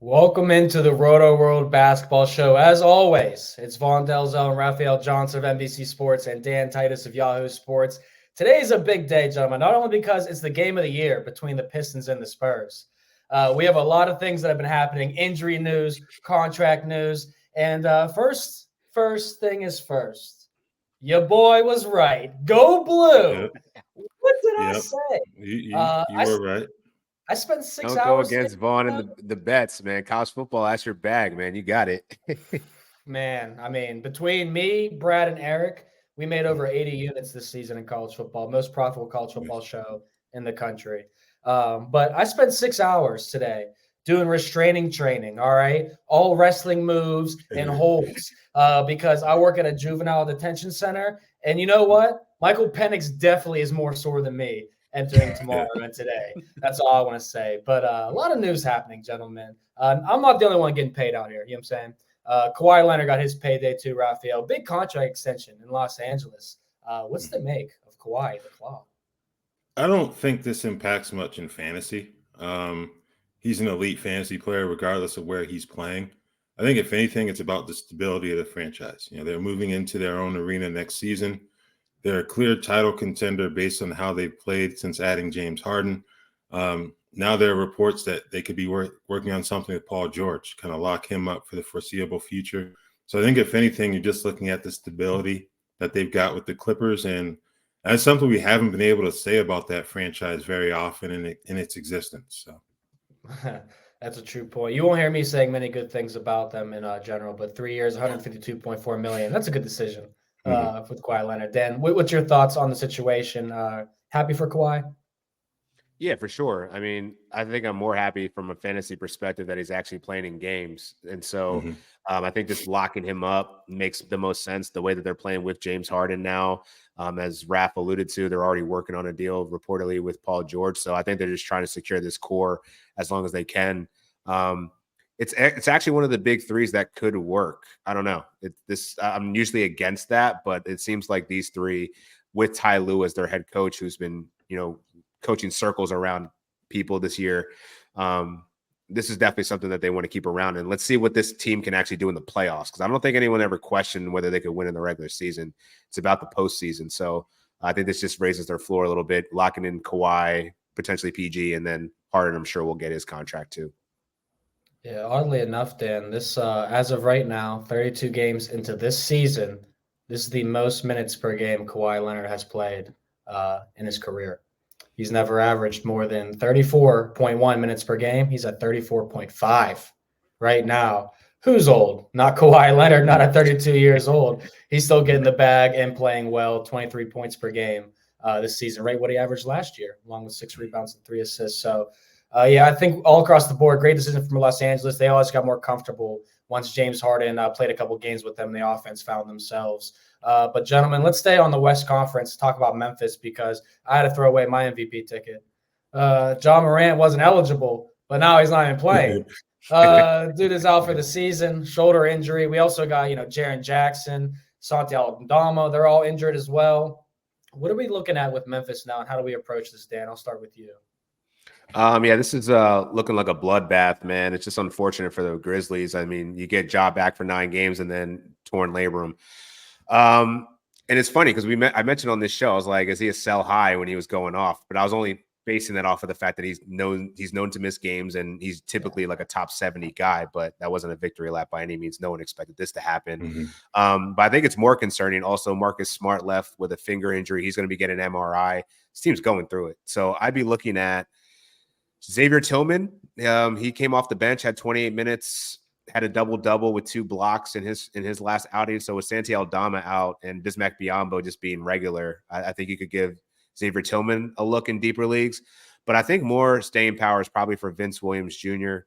Welcome into the Rotoworld Basketball Show. As always, it's Vaughn Dalzell and Raphielle Johnson of NBC Sports and Dan Titus of Yahoo Sports. Today is a big day, gentlemen, not only because it's the game of the year between the Pistons and the Spurs. We have a lot of things that have been happening, injury news, contract news, and first thing is first. Your boy was right. Go blue. Yep. What did I Yep. say? You were right. I spent 6 Don't go hours. against Vaughn and the bets, man. College football, that's your bag, man. You got it. Man, I mean, between me, Brad, and Eric, we made over 80 units this season in college football, most profitable college football show in the country. But I spent 6 hours today doing restraining training, all right? All wrestling moves and holds because I work at a juvenile detention center. And you know what? Michael Penix definitely is more sore than me entering tomorrow and today. That's all I want to say. But a lot of news happening, gentlemen. I'm not the only one getting paid out here. You know what I'm saying? Kawhi Leonard got his payday too, Raphael. Big contract extension in Los Angeles. What's the make of Kawhi, the Claw? I don't think this impacts much in fantasy. He's an elite fantasy player regardless of where he's playing. I think if anything, it's about the stability of the franchise. You know, they're moving into their own arena next season. They're a clear title contender based on how they've played since adding James Harden. Now there are reports that they could be working on something with Paul George, kind of lock him up for the foreseeable future. So I think if anything, you're just looking at the stability that they've got with the Clippers. And that's something we haven't been able to say about that franchise very often in its existence. So That's a true point. You won't hear me saying many good things about them in general, but 3 years, 152.4 million. That's a good decision with Kawhi Leonard. Dan, what's your thoughts on the situation? Happy for Kawhi? Yeah, for sure. I mean, I think I'm more happy from a fantasy perspective that he's actually playing in games. And so I think just locking him up makes the most sense the way that they're playing with James Harden now. As Raph alluded to, they're already working on a deal reportedly with Paul George. So I think they're just trying to secure this core as long as they can. It's actually one of the big threes that could work. I don't know. I'm usually against that, but it seems like these three with Ty Lue as their head coach, who's been, coaching circles around people this year. This is definitely something that they want to keep around. And let's see what this team can actually do in the playoffs. Because I don't think anyone ever questioned whether they could win in the regular season. It's about the postseason. So I think this just raises their floor a little bit, locking in Kawhi, potentially PG, and then Harden, I'm sure, will get his contract too. Yeah, oddly enough, Dan, this as of right now, 32 games into this season, this is the most minutes per game Kawhi Leonard has played in his career. He's never averaged more than 34.1 minutes per game. He's at 34.5 right now. Who's old? Not Kawhi Leonard, not at 32 years old. He's still getting the bag and playing well, 23 points per game this season, right? What he averaged last year, along with 6 rebounds and 3 assists. So, I think all across the board, great decision from Los Angeles. They always got more comfortable once James Harden played a couple games with them. The offense found themselves. But, gentlemen, let's stay on the West Conference, talk about Memphis, because I had to throw away my MVP ticket. Ja Morant wasn't eligible, but now he's not even playing. Dude is out for the season, shoulder injury. We also got, Jaren Jackson, Santi Aldama. They're all injured as well. What are we looking at with Memphis now, and how do we approach this, Dan? I'll start with you. This is looking like a bloodbath, man. It's just unfortunate for the Grizzlies. I mean, you get Ja back for 9 games and then torn labrum. And it's funny because I mentioned on this show, I was like, is he a sell high when he was going off? But I was only basing that off of the fact that he's known to miss games and he's typically like a top 70 guy, but that wasn't a victory lap by any means. No one expected this to happen. But I think it's more concerning. Also, Marcus Smart left with a finger injury. He's going to be getting an MRI. This team's going through it. So I'd be looking at Xavier Tillman. He came off the bench, had 28 minutes, had a double-double with 2 blocks in his last outing. So with Santi Aldama out and Bismack Biyombo just being regular, I think you could give Xavier Tillman a look in deeper leagues. But I think more staying power is probably for Vince Williams Jr.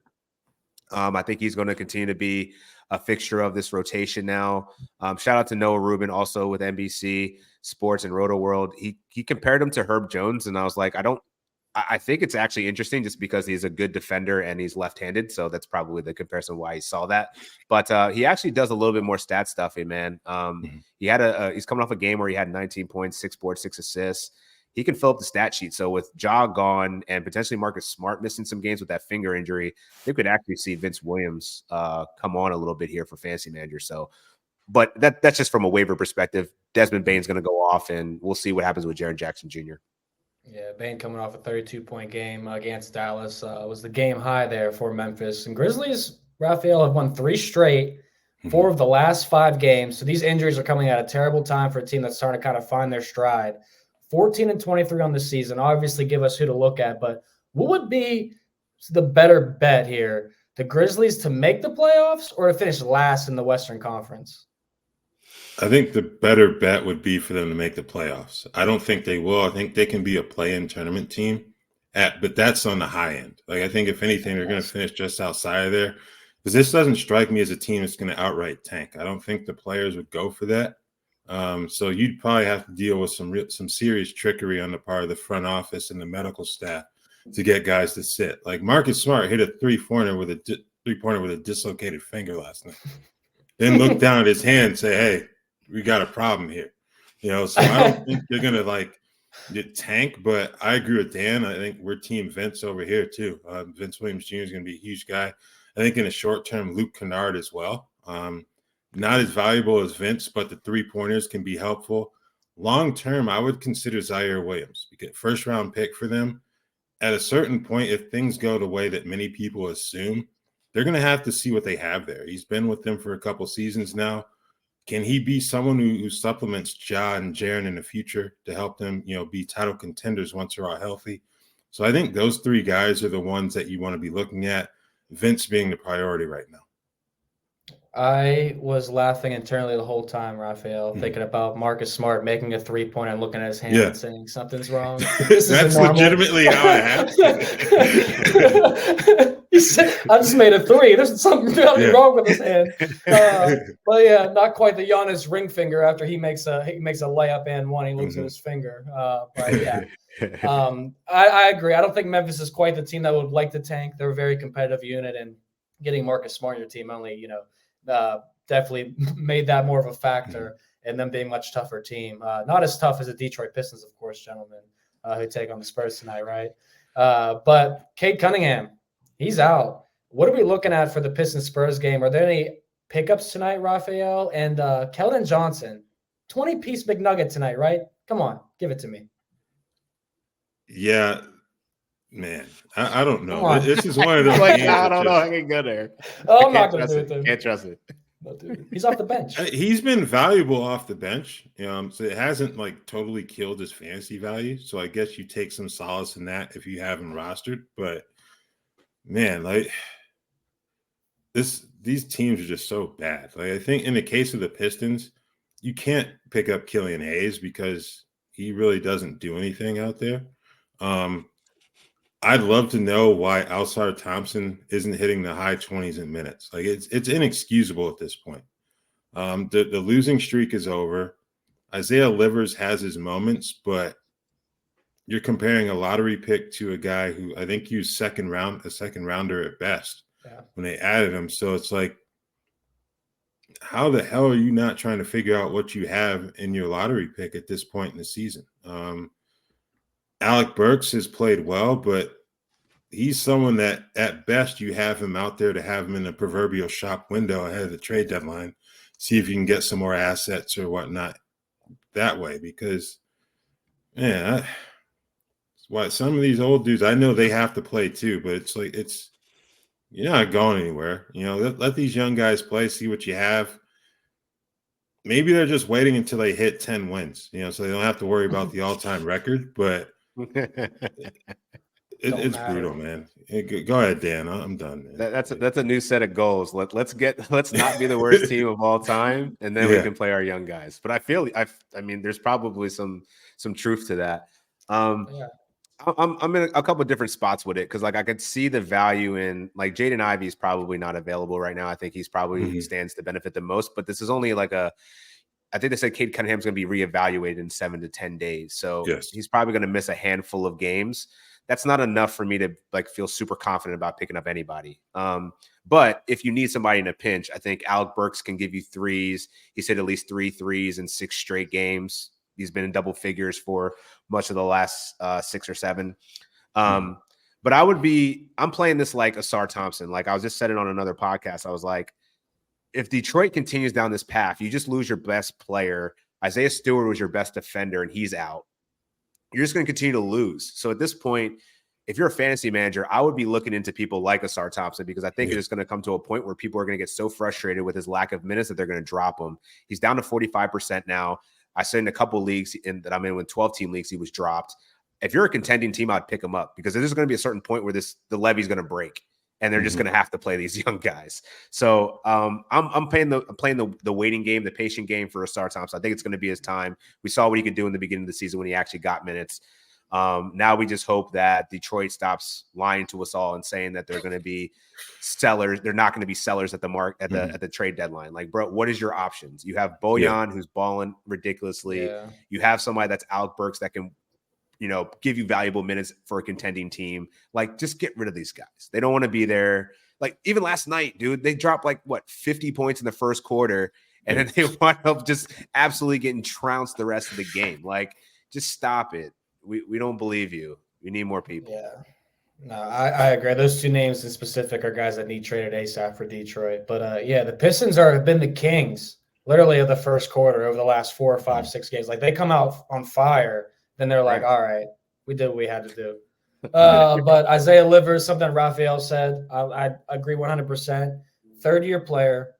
I think he's going to continue to be a fixture of this rotation now. Shout out to Noah Rubin also with NBC Sports and Rotoworld. He compared him to Herb Jones, and I was like, I think it's actually interesting just because he's a good defender and he's left-handed. So that's probably the comparison why he saw that. But he actually does a little bit more stat stuffing, man. He's coming off a game where he had 19 points, 6 boards, 6 assists. he can fill up the stat sheet. So with Ja gone and potentially Marcus Smart missing some games with that finger injury, they could actually see Vince Williams come on a little bit here for fantasy manager. So, but that's just from a waiver perspective. Desmond Bane's going to go off, and we'll see what happens with Jaren Jackson Jr. Yeah, Bane coming off a 32-point game against Dallas was the game high there for Memphis. And Grizzlies, Raphael, have won 3 straight, 4 of the last 5 games. So these injuries are coming at a terrible time for a team that's starting to kind of find their stride. 14-23 on the season. Obviously, give us who to look at. But what would be the better bet here? The Grizzlies to make the playoffs or to finish last in the Western Conference? I think the better bet would be for them to make the playoffs. I don't think they will. I think they can be a play-in tournament team, but that's on the high end. Like, I think if anything, they're going to finish just outside of there, because this doesn't strike me as a team that's going to outright tank. I don't think the players would go for that. So you'd probably have to deal with some serious trickery on the part of the front office and the medical staff to get guys to sit. Like Marcus Smart hit a three-pointer with a dislocated finger last night. Then look down at his hand and say, "Hey, we got a problem here." So I don't think they're going to tank, but I agree with Dan. I think we're team Vince over here too. Vince Williams Jr. is going to be a huge guy. I think in the short term, Luke Kennard as well. Not as valuable as Vince, but the 3-pointers can be helpful. Long term, I would consider Zaire Williams, because first round pick for them. At a certain point, if things go the way that many people assume, they're going to have to see what they have there. He's been with them for a couple seasons now. Can he be someone who supplements Ja and Jaren in the future to help them, be title contenders once they're all healthy? So I think those 3 guys are the ones that you want to be looking at, Vince being the priority right now. I was laughing internally the whole time, Raphael, thinking about Marcus Smart making a 3-pointer and looking at his hand and saying something's wrong. That's legitimately how it happened. He said, "I just made a 3. There's something wrong with his hand." But yeah, not quite the Giannis ring finger after he makes a layup and one. He loses his finger. But yeah, I agree. I don't think Memphis is quite the team that would like to tank. They're a very competitive unit, and getting Marcus Smart in your team only, definitely made that more of a factor, and them being a much tougher team. Not as tough as the Detroit Pistons, of course, gentlemen, who take on the Spurs tonight, right? But Cade Cunningham, he's out. What are we looking at for the Pistons-Spurs game? Are there any pickups tonight, Raphael? And Keldon Johnson, 20-piece McNugget tonight, right? Come on, give it to me. Yeah, man, I don't know. This is one of those games. I don't know. I can go there. Oh, I'm not going to do it to him. Can't trust it. No, dude. He's off the bench. He's been valuable off the bench. So it hasn't totally killed his fantasy value. So I guess you take some solace in that if you have him rostered. But man, these teams are just so bad. I think in the case of the Pistons, you can't pick up Killian Hayes because he really doesn't do anything out there. I'd love to know why Alsar Thompson isn't hitting the high 20s in minutes. It's inexcusable at this point. The losing streak is over. Isaiah Livers has his moments, but you're comparing a lottery pick to a guy who I think used a second rounder at best when they added him. So it's how the hell are you not trying to figure out what you have in your lottery pick at this point in the season? Alec Burks has played well, but he's someone that at best you have him out there to have him in the proverbial shop window ahead of the trade deadline, see if you can get some more assets or whatnot that way. Because, man, some of these old dudes, I know they have to play too, but you're not going anywhere. Let these young guys play, see what you have. Maybe they're just waiting until they hit 10 wins, so they don't have to worry about the all-time record, but it's brutal, man. Go ahead, Dan. I'm done, man. That's a new set of goals. Let's not be the worst team of all time, and then we can play our young guys. But I mean, there's probably some truth to that. I'm in a couple of different spots with it because I could see the value in Jaden Ivey is probably not available right now. I think he's probably stands to benefit the most, but this is only I think they said Cade Cunningham's going to be reevaluated in 7 to 10 days. So he's probably going to miss a handful of games. That's not enough for me to feel super confident about picking up anybody. But if you need somebody in a pinch, I think Alec Burks can give you threes. He's hit at least 3 threes in 6 straight games. He's been in double figures for much of the last 6 or 7. But I'm playing this like Asar Thompson. Like I was just said it on another podcast. I was like, if Detroit continues down this path, you just lose your best player. Isaiah Stewart was your best defender and he's out. You're just going to continue to lose. So at this point, if you're a fantasy manager, I would be looking into people like Asar Thompson because I think it is going to come to a point where people are going to get so frustrated with his lack of minutes that they're going to drop him. He's down to 45% now. I said in a couple leagues that I'm in with 12-team leagues, he was dropped. If you're a contending team, I'd pick him up because there's going to be a certain point where the levee's going to break and they're just going to have to play these young guys. So I'm playing the waiting game, the patient game for Asar Thompson. I think it's going to be his time. We saw what he could do in the beginning of the season when he actually got minutes. Now we just hope that Detroit stops lying to us all and saying that they're going to be sellers. They're not going to be sellers at the trade deadline. Like, bro, what is your options? You have Bojan who's balling ridiculously. Yeah. You have somebody that's Alec Burks that can, give you valuable minutes for a contending team. Like, just get rid of these guys. They don't want to be there. Like, even last night, dude, they dropped 50 points in the first quarter, and then they wind up just absolutely getting trounced the rest of the game. Like, just stop it. We don't believe you. We need more people. Yeah. No, I agree. Those two names in specific are guys that need traded ASAP for Detroit. But, the Pistons have been the kings, literally, of the first quarter over the last 4 or 5, 6 games. Like, they come out on fire. Then they're like, all right, we did what we had to do. But Isaiah Livers, something Raphielle said, I agree 100%. Third-year player,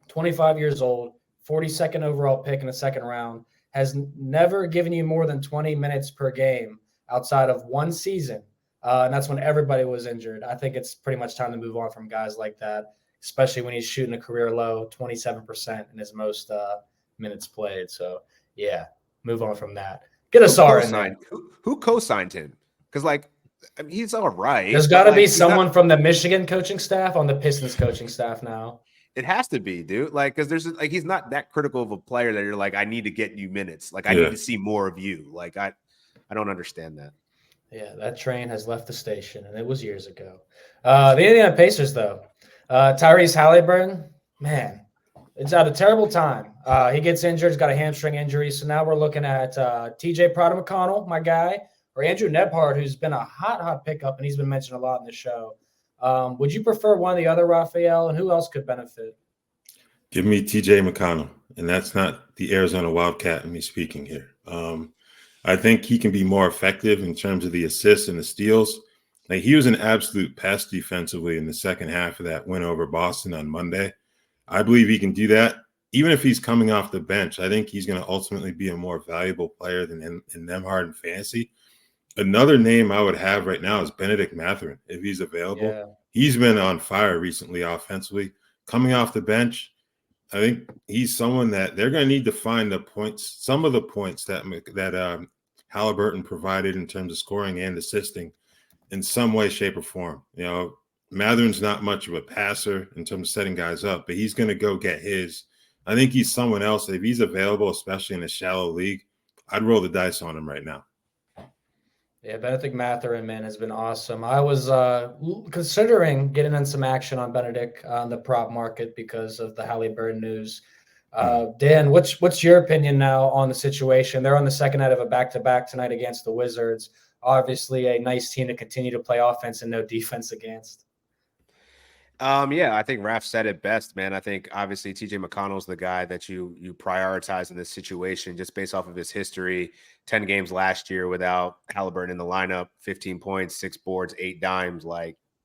25 years old, 42nd overall pick in the second round, has never given you more than 20 minutes per game outside of one season. And that's when everybody was injured. I think it's pretty much time to move on from guys like that, especially when he's shooting a career low, 27% in his most minutes played. So, move on from that. Get Asar in there. Who co-signed him? Because, he's all right. There's got to be someone from the Michigan coaching staff on the Pistons coaching staff now. It has to be, dude. Because there's he's not that critical of a player that you're like, I need to get you minutes. I need to see more of you. I don't understand that. Yeah, that train has left the station, and it was years ago. The Indiana Pacers, though, Tyrese Haliburton, man, it's at a terrible time. He gets injured. He's got a hamstring injury. So now we're looking at TJ Prada-McConnell, my guy, or Andrew Nebhard, who's been a hot pickup, and he's been mentioned a lot in the show. Would you prefer one or the other, Raphielle, and who else could benefit? Give me TJ McConnell, and that's not the Arizona Wildcat in me speaking here. I think he can be more effective in terms of the assists and the steals. He was an absolute pest defensively in the second half of that win over Boston on Monday. I believe he can do that. Even if he's coming off the bench, I think he's going to ultimately be a more valuable player than Nembhard in fantasy. Another name I would have right now is Benedict Mathurin, if he's available. Yeah. He's been on fire recently offensively. Coming off the bench, I think he's someone that they're going to need to find the points, some of the points that Haliburton provided in terms of scoring and assisting in some way, shape, or form. Mathurin's not much of a passer in terms of setting guys up, but he's going to go get his. I think he's someone else. If he's available, especially in a shallow league, I'd roll the dice on him right now. Yeah, Benedict Mathurin, man, has been awesome. I was considering getting in some action on Benedict on the prop market because of the Haliburton news. Dan, what's your opinion now on the situation? They're on the second night of a back-to-back tonight against the Wizards. Obviously, a nice team to continue to play offense and no defense against. I think Raph said it best, man. I think obviously TJ McConnell's the guy that you prioritize in this situation just based off of his history. 10 games last year without Haliburton in the lineup, 15 points, 6 boards, 8 dimes.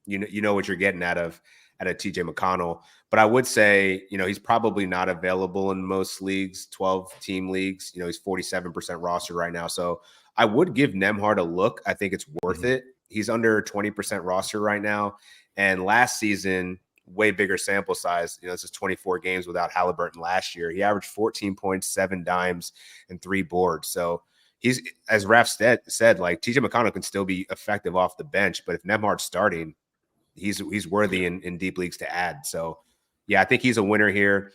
You know what you're getting out of TJ McConnell. But I would say, he's probably not available in most leagues, 12-team leagues. He's 47% roster right now. So I would give Nembhard a look. I think it's worth it. He's under 20% roster right now. And last season, way bigger sample size. This is 24 games without Haliburton last year. He averaged 14 points, 7 dimes, and 3 boards. So he's, as Raph said, TJ McConnell can still be effective off the bench. But if Nembhard's starting, he's worthy in deep leagues to add. So, I think he's a winner here.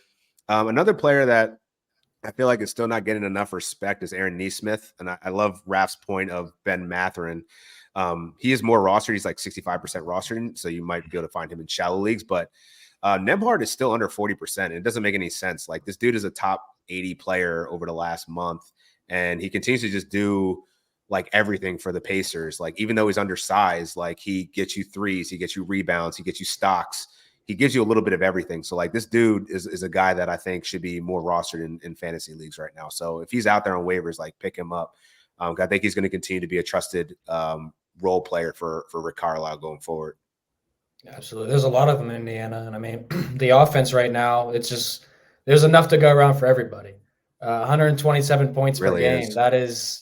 Another player that I feel like is still not getting enough respect is Aaron Nesmith. And I love Raph's point of Ben Mathurin. He is more rostered. He's 65% rostered, so you might be able to find him in shallow leagues. But Nembhard is still under 40%, and it doesn't make any sense. This dude is a top 80 player over the last month, and he continues to just do like everything for the Pacers. Like, even though he's undersized, like he gets you threes, he gets you rebounds, he gets you stocks. He gives you a little bit of everything. So like, this dude is a guy that I think should be more rostered in fantasy leagues right now. So if he's out there on waivers, like, pick him up. I think he's going to continue to be a trusted role player for Rick Carlisle going forward. Absolutely. There's a lot of them in Indiana. And I mean, the offense right now, it's just, there's enough to go around for everybody. 127 points per game. That is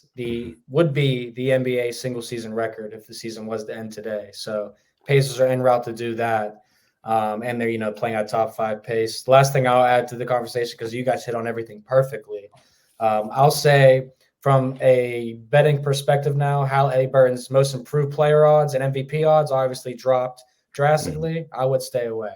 would be the NBA single season record if the season was to end today. So Pacers are en route to do that. And they're, playing at top 5 pace. The last thing I'll add to the conversation, because you guys hit on everything perfectly. I'll say from a betting perspective now, Haliburton's most improved player odds and MVP odds obviously dropped drastically. I would stay away.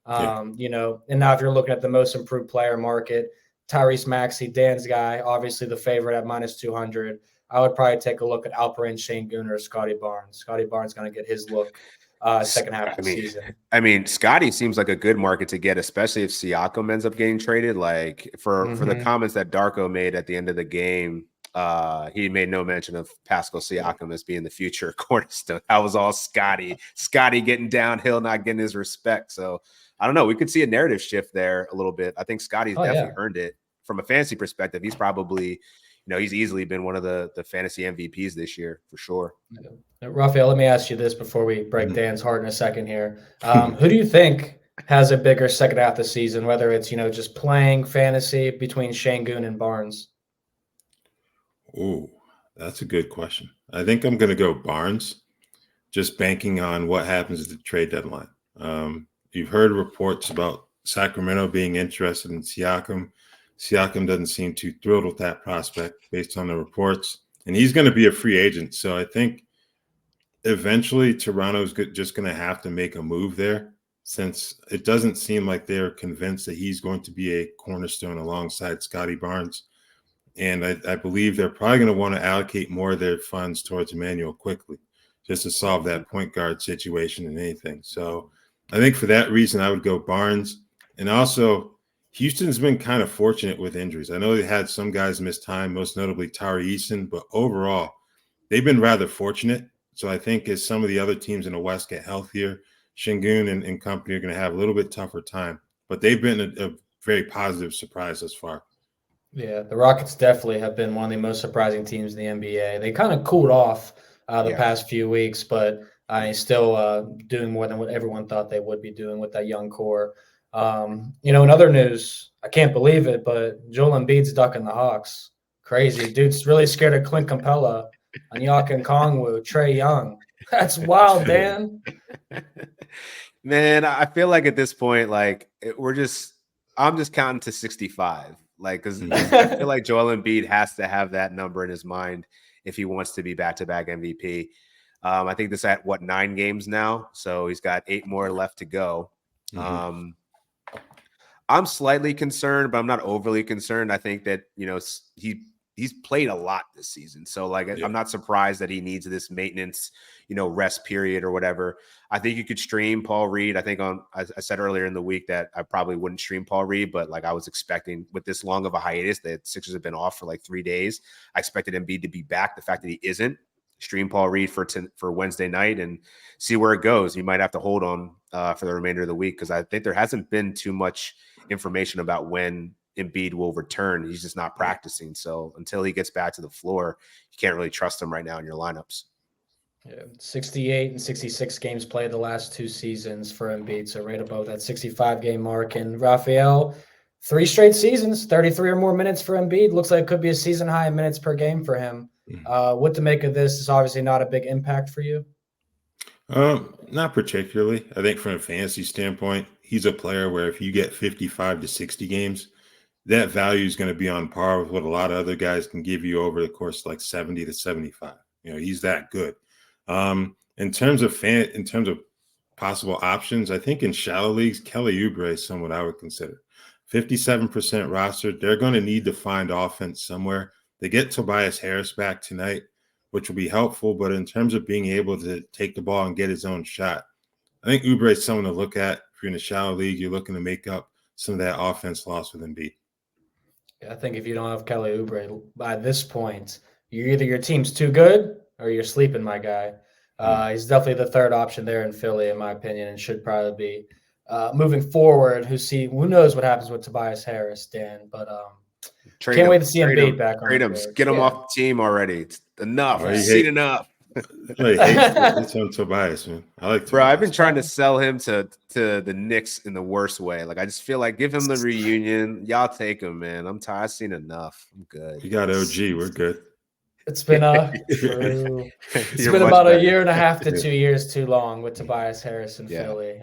And now if you're looking at the most improved player market, Tyrese Maxey, Dan's guy, obviously the favorite at -200. I would probably take a look at Alperen Şengün or Scotty Barnes. Scotty Barnes going to get his look second half of the season. I mean, Scotty seems like a good market to get, especially if Siakam ends up getting traded. Like, for the comments that Darko made at the end of the game, he made no mention of Pascal Siakam as being the future cornerstone. That was all Scotty getting downhill, not getting his respect. So I don't know. We could see a narrative shift there a little bit. I think Scotty's definitely earned it from a fantasy perspective. He's probably, he's easily been one of the fantasy MVPs this year for sure. Raphielle, let me ask you this before we break Dan's heart in a second here. Who do you think has a bigger second half of the season, whether it's, just playing fantasy between Şengün and Barnes? Oh, that's a good question. I think I'm going to go Barnes, just banking on what happens at the trade deadline. You've heard reports about Sacramento being interested in Siakam. Siakam doesn't seem too thrilled with that prospect based on the reports, and he's going to be a free agent. So I think eventually Toronto's just going to have to make a move there, since it doesn't seem like they're convinced that he's going to be a cornerstone alongside Scotty Barnes. And I believe they're probably going to want to allocate more of their funds towards Emmanuel quickly, just to solve that point guard situation and anything. So I think for that reason, I would go Barnes. And also, Houston's been kind of fortunate with injuries. I know they had some guys miss time, most notably Tyrese, but overall, they've been rather fortunate. So I think as some of the other teams in the West get healthier, Şengün and company are going to have a little bit tougher time. But they've been a very positive surprise thus far. Yeah, the Rockets definitely have been one of the most surprising teams in the NBA. They kind of cooled off the past few weeks, but still doing more than what everyone thought they would be doing with that young core. In other news, I can't believe it, but Joel Embiid's ducking the Hawks. Crazy. Dude's really scared of Clint Capella, Onyeka Okongwu, Trae Young. That's wild, Dan. Man, I feel like at this point, like, I'm just counting to 65. Like, because I feel like Joel Embiid has to have that number in his mind if he wants to be back-to-back MVP. I think this at 9 games now, so he's got 8 more left to go. I'm slightly concerned, but I'm not overly concerned. I think that he's played a lot this season, so I'm not surprised that he needs this maintenance, rest period or whatever. I think you could stream Paul Reed. I think I said earlier in the week that I probably wouldn't stream Paul Reed, but I was expecting with this long of a hiatus that Sixers have been off for 3 days. I expected Embiid to be back. The fact that he isn't, stream Paul Reed for Wednesday night and see where it goes. You might have to hold on for the remainder of the week, because I think there hasn't been too much information about when Embiid will return. He's just not practicing. So until he gets back to the floor, you can't really trust him right now in your lineups. Yeah, 68 and 66 games played the last 2 seasons for Embiid, so right above that 65-game mark. And Raphielle, 3 straight seasons, 33 or more minutes for Embiid. Looks like it could be a season high in minutes per game for him. What to make of this? Is obviously not a big impact for you. Not particularly. I think from a fantasy standpoint, he's a player where if you get 55 to 60 games, that value is going to be on par with what a lot of other guys can give you over the course of 70 to 75. He's that good. In terms of possible options, I think in shallow leagues, Kelly Oubre is someone I would consider. 57% rostered. They're going to need to find offense somewhere. They get Tobias Harris back tonight, which will be helpful. But in terms of being able to take the ball and get his own shot, I think Oubre is someone to look at. If you're in a shallow league, you're looking to make up some of that offense loss with Embiid. I think if you don't have Kelly Oubre by this point, your team's too good or you're sleeping, my guy. He's definitely the third option there in Philly, in my opinion, and should probably be moving forward. Who knows what happens with Tobias Harris, Dan? But can't wait to see Embiid back on the court. Get him off the team already. It's enough. Oh, I've seen enough. Hates on Tobias, man. I like Tobias. Bro, I've been trying to sell him to the Knicks in the worst way. Like, I just feel like give him the reunion. Y'all take him, man. I'm tired. I've seen enough. I'm good. You got OG. We're good. It's been it's been about a year and a half to 2 years too long with Tobias Harris in Philly.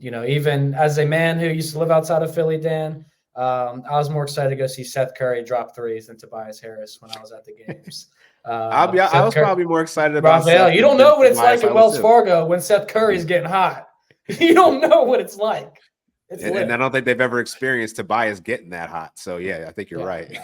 Even as a man who used to live outside of Philly, Dan, I was more excited to go see Seth Curry drop threes than Tobias Harris when I was at the games. I was probably more excited about Raphaelle. You don't know what it's like at Wells Fargo when Seth Curry's getting hot. You don't know what it's like. And I don't think they've ever experienced Tobias getting that hot. So, yeah, I think you're right.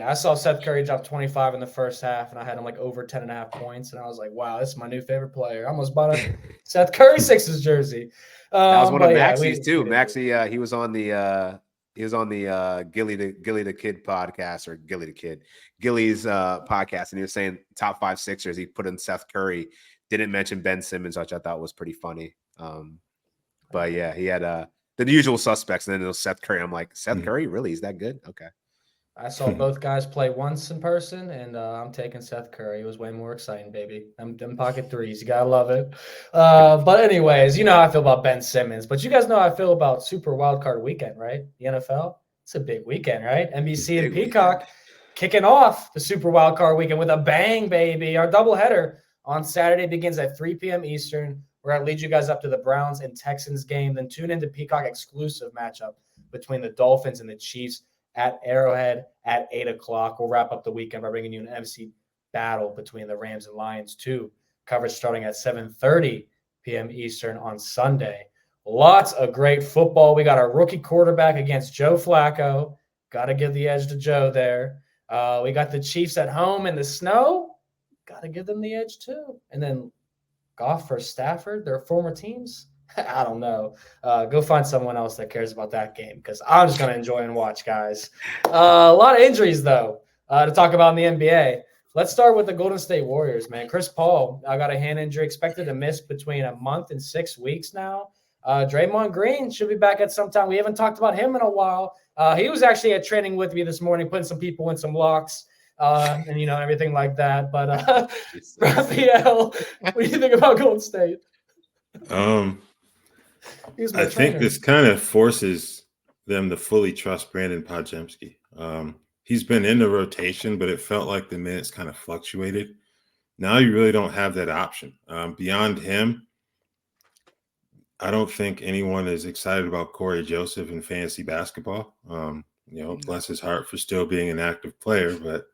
I saw Seth Curry drop 25 in the first half, and I had him like over 10.5 points. And I was like, wow, this is my new favorite player. I almost bought a Seth Curry Sixers jersey. That was one of Maxie's too. Maxie, he was on the Gilly the Kid podcast, or Gilly's podcast, and he was saying top 5 Sixers. He put in Seth Curry, didn't mention Ben Simmons, which I thought was pretty funny. But yeah, he had the usual suspects, and then it was Seth Curry. I'm like, Seth Curry, really? Is that good? Okay. I saw both guys play once in person, and I'm taking Seth Curry. It was way more exciting, baby. Them pocket threes. You got to love it. But anyways, you know how I feel about Ben Simmons. But you guys know how I feel about Super Wildcard Weekend, right? The NFL. It's a big weekend, right? NBC and Peacock kicking off the Super Wildcard Weekend with a bang, baby. Our doubleheader on Saturday begins at 3 p.m. Eastern. We're going to lead you guys up to the Browns and Texans game. Then tune into Peacock exclusive matchup between the Dolphins and the Chiefs at Arrowhead at 8 o'clock. We'll wrap up the weekend by bringing you an NFC battle between the Rams and Lions too. Coverage starting at 7:30 p.m. Eastern on Sunday. Lots of great football. We got our rookie quarterback against Joe Flacco. Got to give the edge to Joe there. We got the Chiefs at home in the snow. Got to give them the edge too. And then Goff for Stafford, their former teams. I don't know. Go find someone else that cares about that game, because I'm just going to enjoy and watch, guys. A lot of injuries, though, to talk about in the NBA. Let's start with the Golden State Warriors, man. Chris Paul got a hand injury, expected to miss between a month and 6 weeks now. Draymond Green should be back at some time. We haven't talked about him in a while. He was actually at training with me this morning, putting some people in some locks. And everything like that. But Raphaelle, what do you think about Golden State? I think this kind of forces them to fully trust Brandon Podziemski. He's been in the rotation, but it felt like the minutes kind of fluctuated. Now you really don't have that option. Beyond him, I don't think anyone is excited about Corey Joseph in fantasy basketball. Bless his heart for still being an active player, but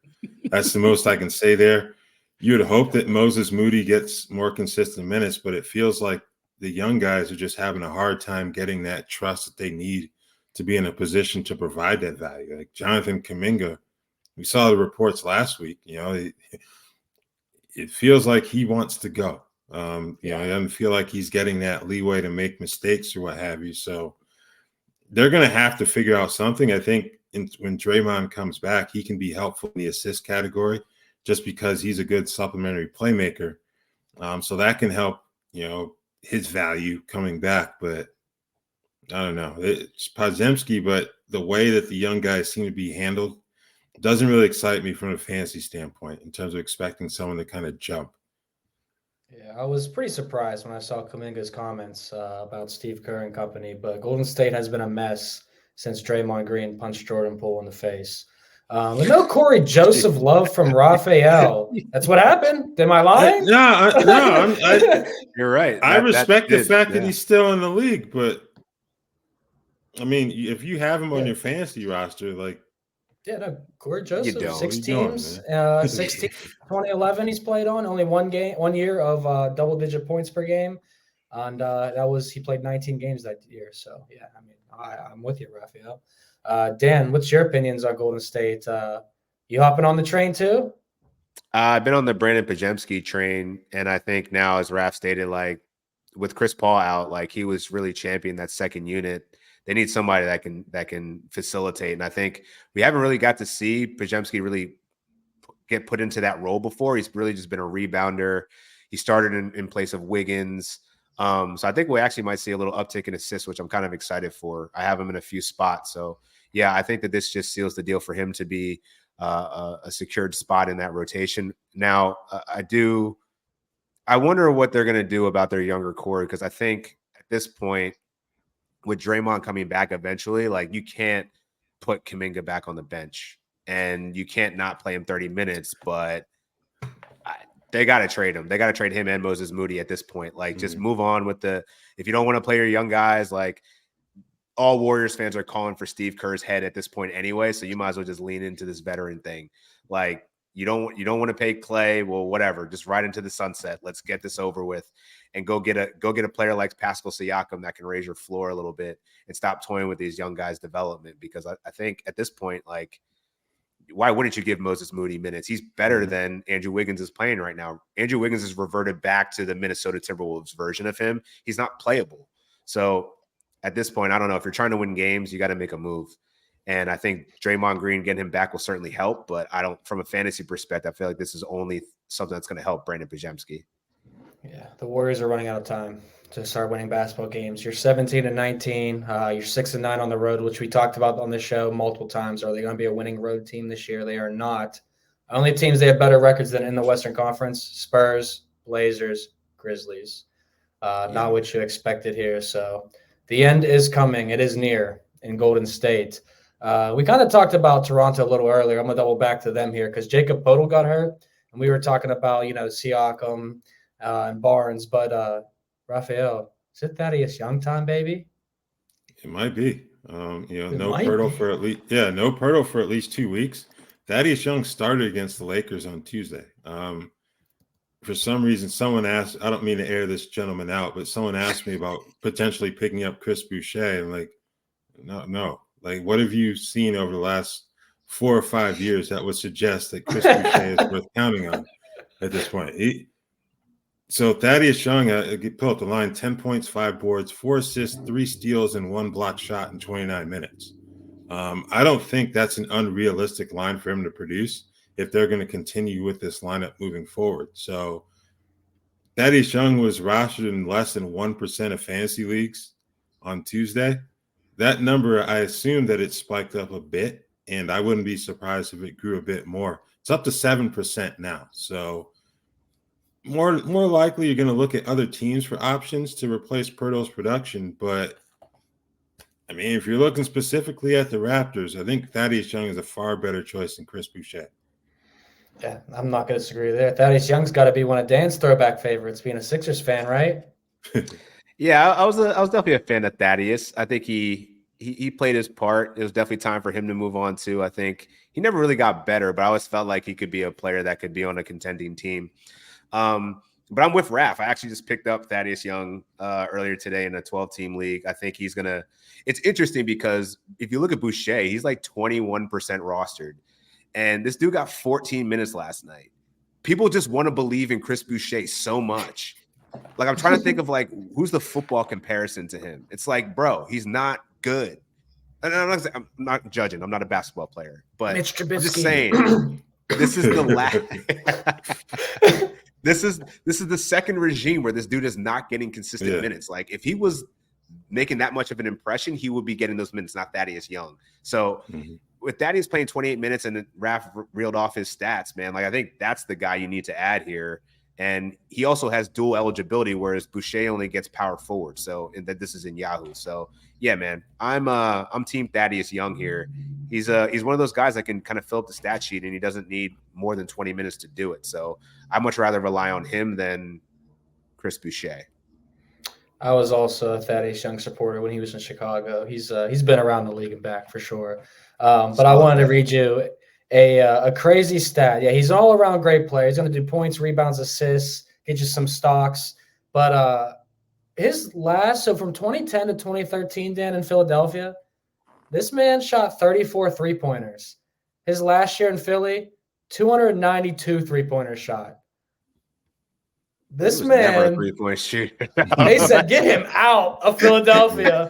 that's the most I can say there. You would hope that Moses Moody gets more consistent minutes, but it feels like the young guys are just having a hard time getting that trust that they need to be in a position to provide that value. Like Jonathan Kuminga, we saw the reports last week. It feels like he wants to go. He doesn't feel like he's getting that leeway to make mistakes or what have you. So they're going to have to figure out something. I think when Draymond comes back, he can be helpful in the assist category just because he's a good supplementary playmaker. So that can help, his value coming back. But I don't know. It's Podziemski, but the way that the young guys seem to be handled doesn't really excite me from a fantasy standpoint in terms of expecting someone to kind of jump. Yeah, I was pretty surprised when I saw Kuminga's comments about Steve Kerr and company, but Golden State has been a mess since Draymond Green punched Jordan Poole in the face. But no Corey Joseph love from Raphaelle. That's what happened? Am I lying? No, you're right. I respect the fact that he's still in the league, but I mean, if you have him on your fantasy roster, like, Corey Joseph, 6 teams, 16, 2011 he's played on, only 1 year of double-digit points per game, and he played 19 games that year. So, yeah, I mean, I'm with you, Raphaelle. Dan, what's your opinions on Golden State? You hopping on the train too? I've been on the Brandon Podziemski train, and I think now, as Raph stated, like with Chris Paul out, like he was really championing that second unit. they need somebody that can facilitate. And I think we haven't really got to see Podziemski really get put into that role before. He's really just been a rebounder. He started in place of Wiggins. So I think we actually might see a little uptick in assists, which I'm kind of excited for. I have him in a few spots. So yeah, I think that this just seals the deal for him to be a secured spot in that rotation. Now, I wonder what they're going to do about their younger core, because I think at this point, with Draymond coming back eventually, like, you can't put Kuminga back on the bench, and you can't not play him 30 minutes, but they got to trade him. They got to trade him and Moses Moody at this point. Like, just move on with if you don't want to play your young guys, like, all Warriors fans are calling for Steve Kerr's head at this point anyway, so you might as well just lean into this veteran thing. Like, you don't want to pay Clay, well, whatever, just right into the sunset. Let's get this over with, and go get a player like Pascal Siakam that can raise your floor a little bit and stop toying with these young guys' development. Because I think at this point, like, why wouldn't you give Moses Moody minutes? He's better than Andrew Wiggins is playing right now. Andrew Wiggins has reverted back to the Minnesota Timberwolves version of him. He's not playable. So at this point, I don't know. If you're trying to win games, you got to make a move. And I think Draymond Green getting him back will certainly help. But from a fantasy perspective, I feel like this is only something that's going to help Brandon Podziemski. Yeah, the Warriors are running out of time to start winning basketball games. You're 17-19. You're 6-9 on the road, which we talked about on this show multiple times. Are they going to be a winning road team this year? They are not. Only teams they have better records than in the Western Conference: Spurs, Blazers, Grizzlies. Not what you expected here. So the end is coming. It is near in Golden State. We kind of talked about Toronto a little earlier. I'm going to double back to them here because Jakob Poeltl got hurt, and we were talking about, Siakam and Barnes, but Raphael, is it Thaddeus Young time, baby? It might be. No Poeltl for at least 2 weeks. Thaddeus Young started against the Lakers on Tuesday. For some reason, someone asked, I don't mean to air this gentleman out, but someone asked me about potentially picking up Chris Boucher. And like, no. Like, what have you seen over the last 4 or 5 years that would suggest that Chris Boucher is worth counting on at this point? So Thaddeus Young pulled up the line: 10 points, 5 boards, 4 assists, 3 steals, and 1 block shot in 29 minutes. I don't think that's an unrealistic line for him to produce if they're going to continue with this lineup moving forward. So Thaddeus Young was rostered in less than 1% of fantasy leagues on Tuesday. That number, I assume that it spiked up a bit, and I wouldn't be surprised if it grew a bit more. It's up to 7% now. So more likely you're going to look at other teams for options to replace Poeltl's production. But, I mean, if you're looking specifically at the Raptors, I think Thaddeus Young is a far better choice than Chris Boucher. Yeah, I'm not going to disagree there. Thaddeus Young's got to be one of Dan's throwback favorites, being a Sixers fan, right? Yeah, I was definitely a fan of Thaddeus. I think he played his part. It was definitely time for him to move on too. I think he never really got better, but I always felt like he could be a player that could be on a contending team. But I'm with Raph. I actually just picked up Thaddeus Young earlier today in a 12-team league. I think he's gonna. It's interesting because if you look at Boucher, he's like 21% rostered, and this dude got 14 minutes last night. People just want to believe in Chris Boucher so much. Like, I'm trying to think of, like, who's the football comparison to him. It's like, bro, he's not good. And I'm not judging. I'm not a basketball player, but Mitch Trubisky. I'm just saying this is the last. This is the second regime where this dude is not getting consistent minutes. Like, if he was making that much of an impression, he would be getting those minutes, not Thaddeus Young. So with Thaddeus playing 28 minutes and Raph reeled off his stats, man, like, I think that's the guy you need to add here. And he also has dual eligibility, whereas Boucher only gets power forward. So, and that this is in Yahoo. So yeah, man, I'm team Thaddeus Young here. He's one of those guys that can kind of fill up the stat sheet, and he doesn't need more than 20 minutes to do it. So I'd much rather rely on him than Chris Boucher. I was also a Thaddeus Young supporter when he was in Chicago. He's been around the league and back for sure. But I wanted to read you a crazy stat. Yeah, he's an all-around great player. He's going to do points, rebounds, assists, get you some stocks. But his last, so from 2010 to 2013, Dan, in Philadelphia, this man shot 34 three-pointers. His last year in Philly, 292 three-pointers shot. This He was never a man, 3-point shooter. they said get him out of Philadelphia.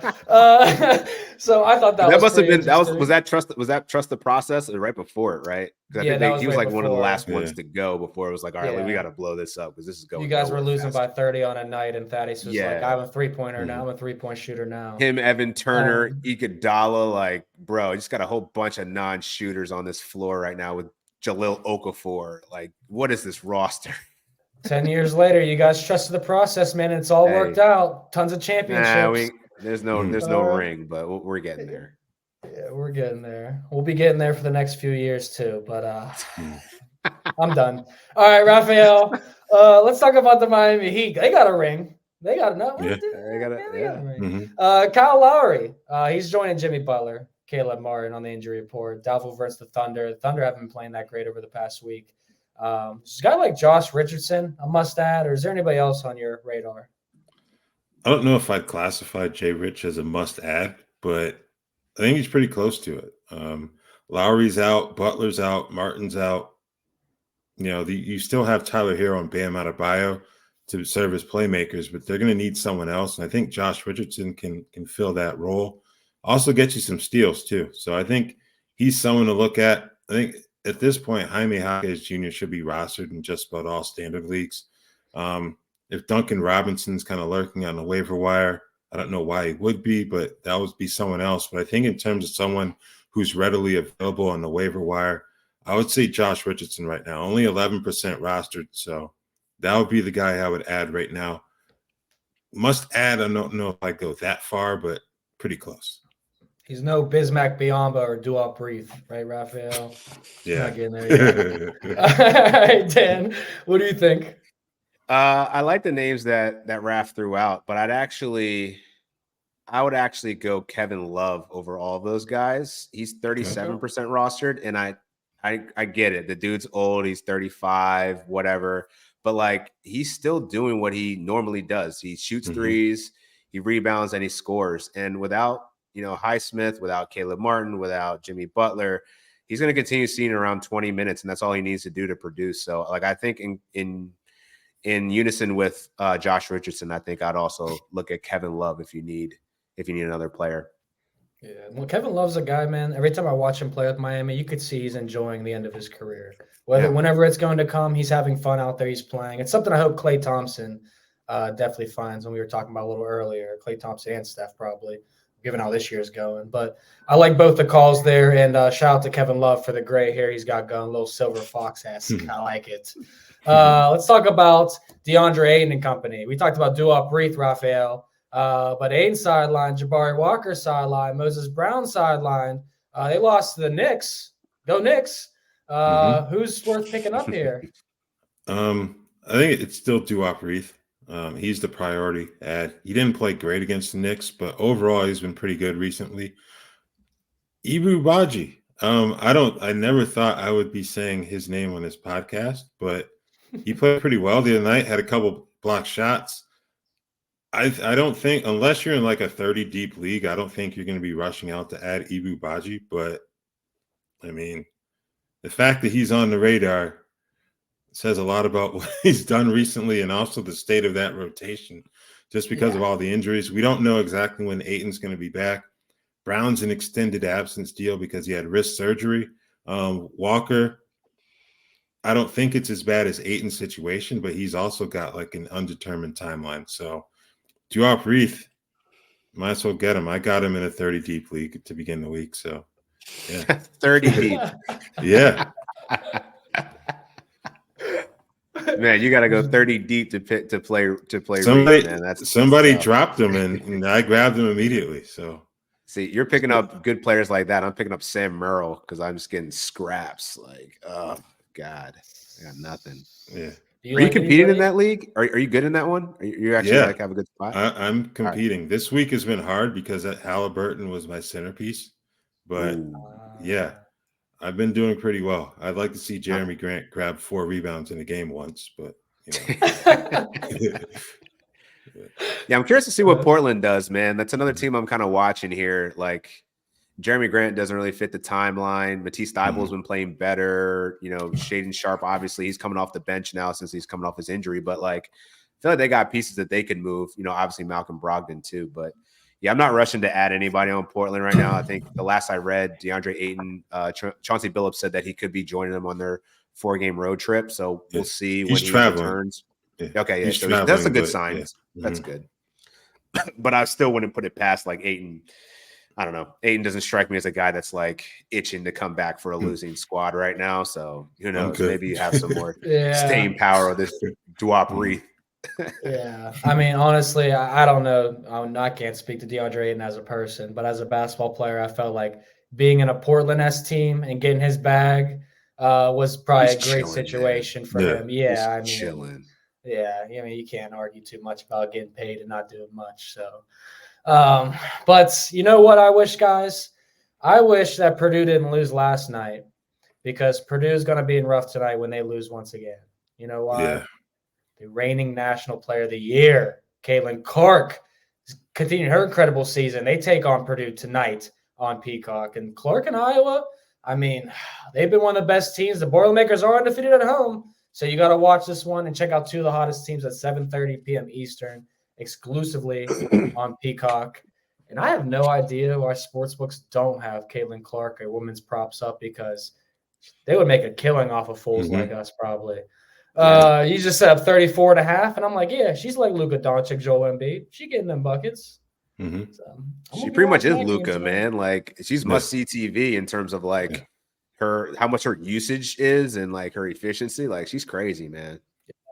So I thought that That was must have pretty been interesting. was that trust the process or right before it, right? Because Yeah, I that think was he was right like one of the before. last ones to go before it was like, all right, we Yeah. got to blow this up because this is going. You guys were nowhere losing fast. by 30 on a night, and Thaddeus was like, Yeah. I'm a three-pointer now. I'm a three-point shooter now. Him, Evan Turner, Iguodala, like, bro, you just got a whole bunch of non-shooters on this floor right now with Jahlil Okafor. Like, what is this roster? 10 years later, you guys trusted the process, man. And it's all worked out. Tons of championships. There's no ring, but we're getting there. Yeah, we're getting there. We'll be getting there for the next few years too. But I'm done. All right, Raphael. Let's talk about the Miami Heat. They got a ring. They got another. Yeah. They got a ring. Mm-hmm. Kyle Lowry. He's joining Jimmy Butler, Caleb Martin on the injury report. Doubtful versus the Thunder. The Thunder haven't been playing that great over the past week. Is a guy like Josh Richardson a must add, or is there anybody else on your radar? I don't know if I'd classify Jay Rich as a must add, but I think he's pretty close to it. Lowry's out, Butler's out, Martin's out. You still have Tyler Hero and Bam Adebayo to serve as playmakers, but they're going to need someone else. And I think Josh Richardson can fill that role. Also get you some steals too. So I think he's someone to look at. I think at this point, Jaime Jaquez Jr. should be rostered in just about all standard leagues. If Duncan Robinson's kind of lurking on the waiver wire, I don't know why he would be, but that would be someone else. But I think in terms of someone who's readily available on the waiver wire, I would say Josh Richardson right now. Only 11% rostered, so that would be the guy I would add right now. Must add, I don't know if I go that far, but pretty close. He's no Bismack Biyombo or Duop Breathe, right, Raphael? Yeah. Not getting there yet. All right, Dan, what do you think? I like the names that Raph threw out, but I would actually go Kevin Love over all of those guys. He's 37% rostered, and I get it. The dude's old. He's 35, whatever. But, like, he's still doing what he normally does. He shoots threes, he rebounds, and he scores. And without, Highsmith, without Caleb Martin, without Jimmy Butler, he's going to continue seeing around 20 minutes, and that's all he needs to do to produce. So, like, I think in unison with Josh Richardson, I think I'd also look at Kevin Love if you need another player. Yeah, well, Kevin Love's a guy, man. Every time I watch him play with Miami, you could see he's enjoying the end of his career. Whenever it's going to come, he's having fun out there. He's playing. It's something I hope Klay Thompson definitely finds when we were talking about a little earlier. Klay Thompson and Steph probably, given how this year's going. But I like both the calls there, and shout out to Kevin Love for the gray hair he's got going, a little silver fox-esque. I like it. Let's talk about DeAndre Ayton and company. We talked about Duop Breathe, Raphael. But Ayton sideline, Jabari Walker sideline, Moses Brown sideline. They lost to the Knicks. Go Knicks. Who's worth picking up here? I think it's still Duop Breathe. He's the priority add. He didn't play great against the Knicks, but overall he's been pretty good recently. Ibu Baji. I never thought I would be saying his name on this podcast, but he played pretty well the other night, had a couple blocked shots. I don't think, unless you're in like a 30 deep league, I don't think you're going to be rushing out to add Ibu Baji. But I mean, the fact that he's on the radar says a lot about what he's done recently and also the state of that rotation, just because of all the injuries. We don't know exactly when Ayton's going to be back. Brown's an extended absence deal because he had wrist surgery. Walker, I don't think it's as bad as Ayton's situation, but he's also got like an undetermined timeline. So Duop Breathe, might as well get him. I got him in a 30 deep league to begin the week. So yeah. 30 deep. Yeah. Man, you got to go 30 deep to play. Somebody, man. That's dropped him and I grabbed him immediately. So see, you're picking up good players like that. I'm picking up Sam Merrill because I'm just getting scraps. Like, oh God, I got nothing. Yeah. Are you competing in that league? Are you good in that one? Are you actually have a good spot? I'm competing. Right. This week has been hard because Haliburton was my centerpiece. But yeah, I've been doing pretty well. I'd like to see Jeremy Grant grab 4 rebounds in a game once, but yeah, I'm curious to see what Portland does, man. That's another team I'm kind of watching here. Like, Jeremy Grant doesn't really fit the timeline. Matisse Thybulle's been playing better. You know, Shaden Sharp, obviously, he's coming off the bench now since he's coming off his injury. But, like, I feel like they got pieces that they can move. You know, obviously Malcolm Brogdon too. But, yeah, I'm not rushing to add anybody on Portland right now. I think the last I read, DeAndre Ayton, Chauncey Billups said that he could be joining them on their 4-game road trip. So we'll see when he returns. Yeah. Okay, yeah, so that's a good sign. Yeah. That's good. But I still wouldn't put it past, like, Ayton. I don't know. Ayton doesn't strike me as a guy that's like itching to come back for a losing squad right now. So who knows? Maybe you have some more staying power of this Duop wreath. Yeah. I mean, honestly, I don't know. I can't speak to DeAndre Ayton as a person, but as a basketball player, I felt like being in a Portland-esque team and getting his bag was probably a great situation for him. Yeah. I mean, chilling. Yeah. I mean, you can't argue too much about getting paid and not doing much. So. But you know what I wish, guys? I wish that Purdue didn't lose last night, because Purdue is going to be in rough tonight when they lose once again. You know why? Yeah. The reigning National Player of the Year, Caitlin Clark, is continuing her incredible season. They take on Purdue tonight on Peacock. And Clark and Iowa, I mean, they've been one of the best teams. The Boilermakers are undefeated at home. So you got to watch this one and check out two of the hottest teams at 7:30 p.m. Eastern. Exclusively on Peacock. And I have no idea why sportsbooks don't have Caitlin Clark or women's props up, because they would make a killing off of fools like us probably. You just set up 34.5, and I'm like, yeah, she's like Luka Doncic, Joel Embiid. She getting them buckets. So, she pretty much is Luka, man. Like, she's must-see TV in terms of like how much her usage is and like her efficiency. Like, she's crazy, man.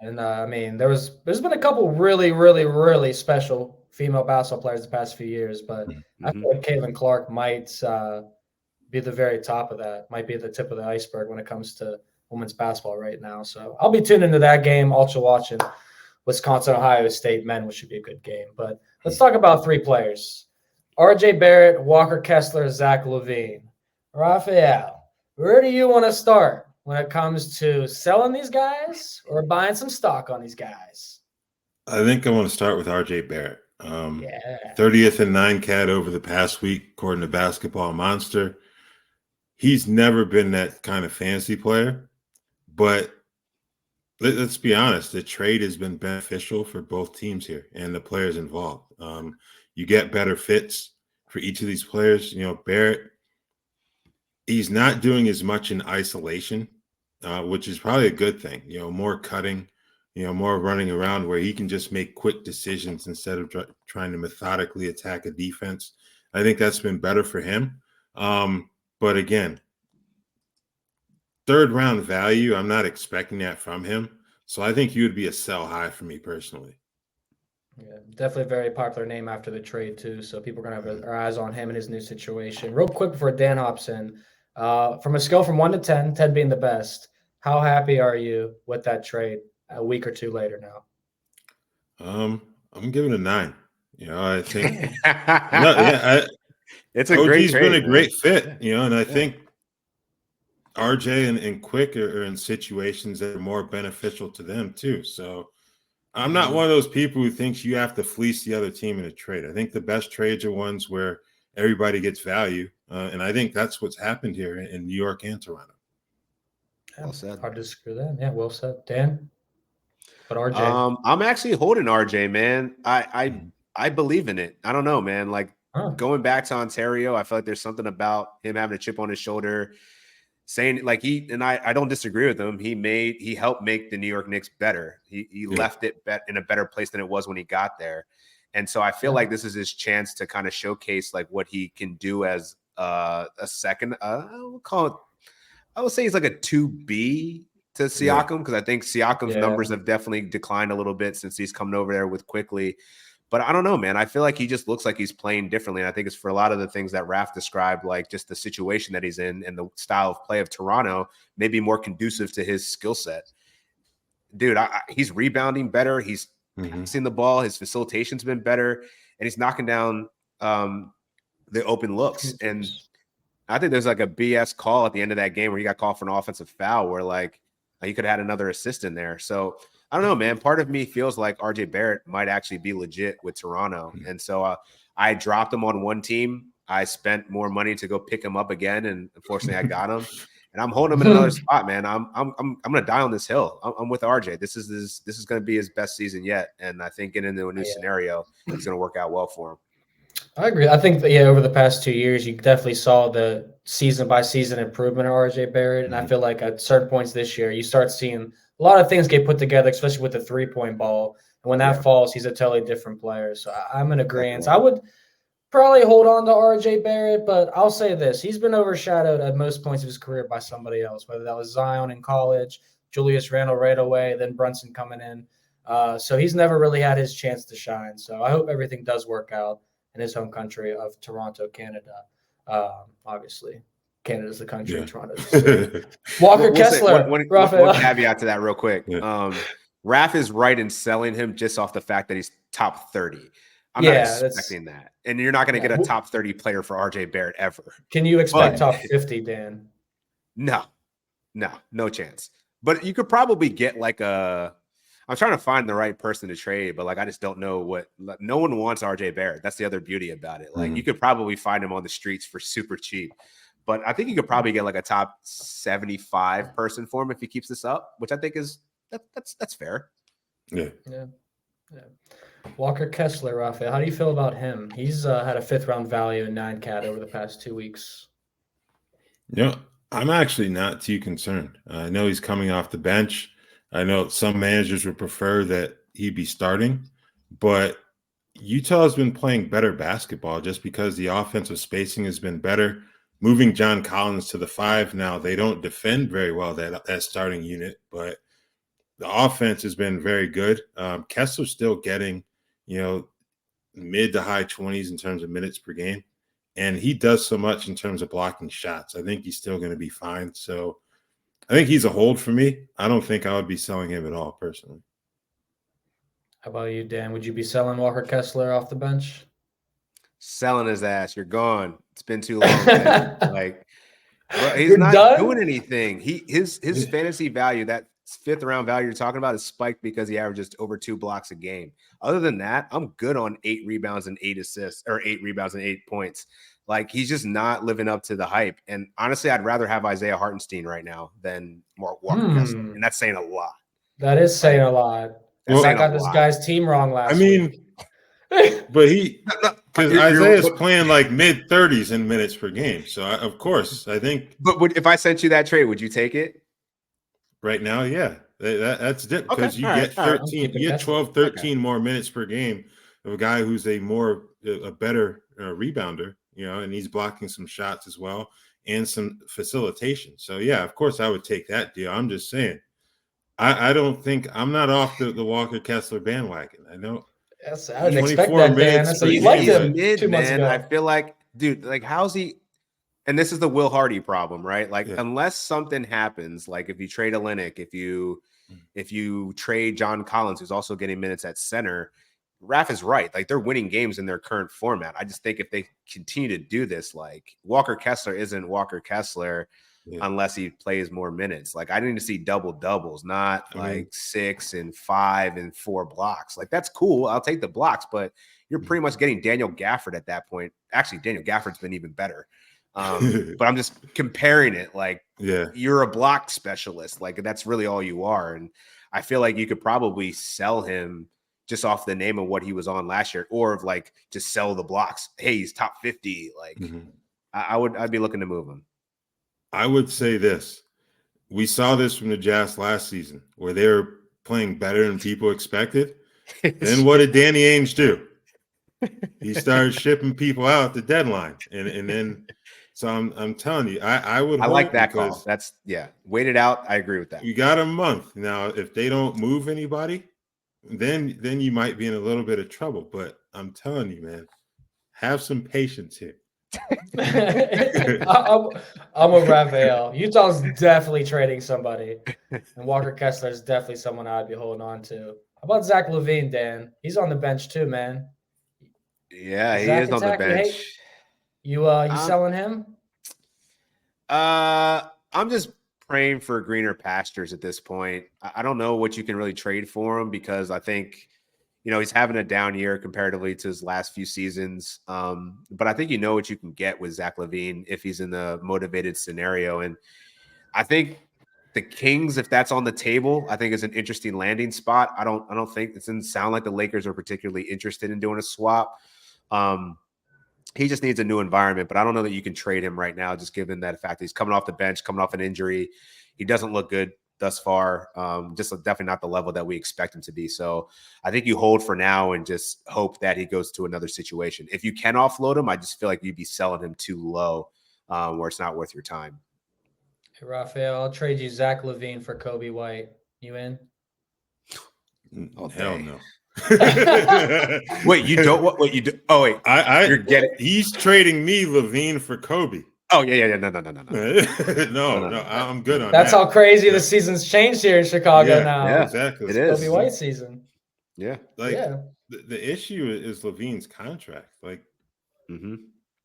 And I mean, there's been a couple really, really, really special female basketball players the past few years, but I feel like Caitlin Clark might be the very top of that, might be at the tip of the iceberg when it comes to women's basketball right now. So I'll be tuned into that game, also watching Wisconsin, Ohio State men, which should be a good game. But let's talk about 3 players. RJ Barrett, Walker Kessler, Zach LaVine. Raphielle, where do you want to start when it comes to selling these guys or buying some stock on these guys? I think I want to start with RJ Barrett. 30th in 9 over the past week, according to Basketball Monster. He's never been that kind of fantasy player, but let's be honest, the trade has been beneficial for both teams here and the players involved. You get better fits for each of these players. You know, Barrett, he's not doing as much in isolation, which is probably a good thing. You know, more cutting, you know, more running around where he can just make quick decisions instead of trying to methodically attack a defense. I think that's been better for him. But again, 3rd round value, I'm not expecting that from him. So I think he would be a sell high for me personally. Yeah, definitely a very popular name after the trade too. So people are going to have their eyes on him and his new situation. Real quick before Dan hops in, from a scale from 1 to 10, 10 being the best, how happy are you with that trade a week or 2 later now? I'm giving it a 9. You know, I think it's a OG's great trade, been a great fit, you know, and I think RJ and Quick are in situations that are more beneficial to them too. So I'm not one of those people who thinks you have to fleece the other team in a trade. I think the best trades are ones where everybody gets value. And I think that's what's happened here in New York and Toronto. Well said. Hard to disagree with that. Yeah, well said. Dan? But RJ? I'm actually holding RJ, man. I believe in it. I don't know, man. Like, going back to Ontario, I feel like there's something about him having a chip on his shoulder, saying like I don't disagree with him. He helped make the New York Knicks better. He left it in a better place than it was when he got there. And so I feel like this is his chance to kind of showcase like what he can do as a second, I would say he's like a 2B to Siakam, because I think Siakam's numbers have definitely declined a little bit since he's coming over there with Quickly. But I don't know, man. I feel like he just looks like he's playing differently. And I think it's for a lot of the things that Raph described, like just the situation that he's in and the style of play of Toronto, maybe more conducive to his skill set. Dude, he's rebounding better. He's passing the ball. His facilitation's been better. And he's knocking down the open looks. And I think there's like a BS call at the end of that game where he got called for an offensive foul where like he could have had another assist in there. So I don't know, man. Part of me feels like RJ Barrett might actually be legit with Toronto. And so I dropped him on one team. I spent more money to go pick him up again, and unfortunately, I got him. And I'm holding him in another spot, man. I'm gonna die on this hill. I'm with RJ. This is gonna be his best season yet, and I think getting into a new scenario, he's gonna work out well for him. I agree. I think that, over the past 2 years, you definitely saw the season by season improvement of RJ Barrett, and I feel like at certain points this year, you start seeing a lot of things get put together, especially with the 3-point ball. And when that falls, he's a totally different player. So I'm in agreement. I would probably hold on to RJ Barrett, but I'll say this. He's been overshadowed at most points of his career by somebody else, whether that was Zion in college, Julius Randle right away, then Brunson coming in. So he's never really had his chance to shine. So I hope everything does work out in his home country of Toronto, Canada. Obviously, Canada's the country, Toronto's the state. Walker Kessler. One caveat to that real quick. Raph is right in selling him just off the fact that he's top 30. I'm not expecting that. And you're not going to get a top 30 player for RJ Barrett ever. Can you expect top 50, Dan? No chance. But you could probably get like I'm trying to find the right person to trade, but like I just don't know no one wants RJ Barrett. That's the other beauty about it. Like you could probably find him on the streets for super cheap. But I think you could probably get like a top 75 person for him if he keeps this up, which I think that's fair. Yeah. Walker Kessler, Raphael, how do you feel about him? He's had a 5th round value in 9-cat over the past 2 weeks. I'm actually not too concerned. I know he's coming off the bench. I know some managers would prefer that he be starting, but Utah has been playing better basketball just because the offensive spacing has been better. Moving John Collins to the 5 now, they don't defend very well, that starting unit, but the offense has been very good. Kessler's still getting, mid to high 20s in terms of minutes per game, and he does so much in terms of blocking shots. I think he's still going to be fine. So I think he's a hold for me. I don't think I would be selling him at all personally. How about you, Dan? Would you be selling Walker Kessler off the bench? Selling his ass. You're gone. It's been too long. Like, bro, he's not doing anything. His fantasy value, that 5th round value you're talking about, is spiked because he averages over 2 blocks a game. Other than that, I'm good on 8 rebounds and 8 assists, or 8 rebounds and 8 points. Like, he's just not living up to the hype. And honestly, I'd rather have Isaiah Hartenstein right now than Walker Kessler. And that's saying a lot. That is saying a lot. I got this guy's team wrong last week. But because Isaiah's playing like mid 30s in minutes per game. So of course, I think. But if I sent you that trade, would you take it? Right now, yeah. That's different because you get 13, you get 12, 13 more minutes per game of a guy who's a better rebounder, and he's blocking some shots as well and some facilitation. So yeah, of course I would take that deal. I'm just saying, I don't think I'm not off the Walker Kessler bandwagon. I know. Yes, I didn't expect that, Dan. So you liked him 2 months ago. I feel like, dude, like how's he? And this is the Will Hardy problem, right? Like, unless something happens, like if you trade Olynyk, if you trade John Collins, who's also getting minutes at center, Raph is right. Like, they're winning games in their current format. I just think if they continue to do this, like Walker Kessler isn't Walker Kessler unless he plays more minutes. Like, I need to see double doubles, not like 6 and 5 and 4 blocks. Like, that's cool. I'll take the blocks, but you're pretty much getting Daniel Gafford at that point. Actually, Daniel Gafford's been even better. But I'm just comparing it like you're a block specialist. Like, that's really all you are. And I feel like you could probably sell him just off the name of what he was on last year, or like just sell the blocks. Hey, he's top 50. Like I'd be looking to move him. I would say this. We saw this from the Jazz last season where they were playing better than people expected. Then what did Danny Ainge do? He started shipping people out at the deadline. And then so I'm telling you, I like that call. That's wait it out. I agree with that. You got a month. Now, if they don't move anybody, then you might be in a little bit of trouble. But I'm telling you, man, have some patience here. I'm a Raphael. Utah's definitely trading somebody, and Walker Kessler is definitely someone I'd be holding on to. How about Zach LaVine, Dan? He's on the bench too, man. Yeah, he is on the bench. You selling him? I'm just praying for greener pastures at this point. I don't know what you can really trade for him because I think, he's having a down year comparatively to his last few seasons. But I think what you can get with Zach LaVine if he's in the motivated scenario. And I think the Kings, if that's on the table, I think is an interesting landing spot. I don't think it doesn't sound like the Lakers are particularly interested in doing a swap. He just needs a new environment, but I don't know that you can trade him right now, just given that fact that he's coming off the bench, coming off an injury. He doesn't look good thus far. Just definitely not the level that we expect him to be. So I think you hold for now and just hope that he goes to another situation. If you can offload him, I just feel like you'd be selling him too low, where it's not worth your time. Hey, Raphael, I'll trade you Zach LaVine for Kobe White. You in? Hell no. Wait, you don't? What you do? Oh wait, you're getting. He's trading me LaVine for Kobe. Oh yeah. No. no. I'm good on that. That's how crazy the season's changed here in Chicago now. Yeah, exactly. It is Kobe White season. Yeah, the issue is LaVine's contract. Like,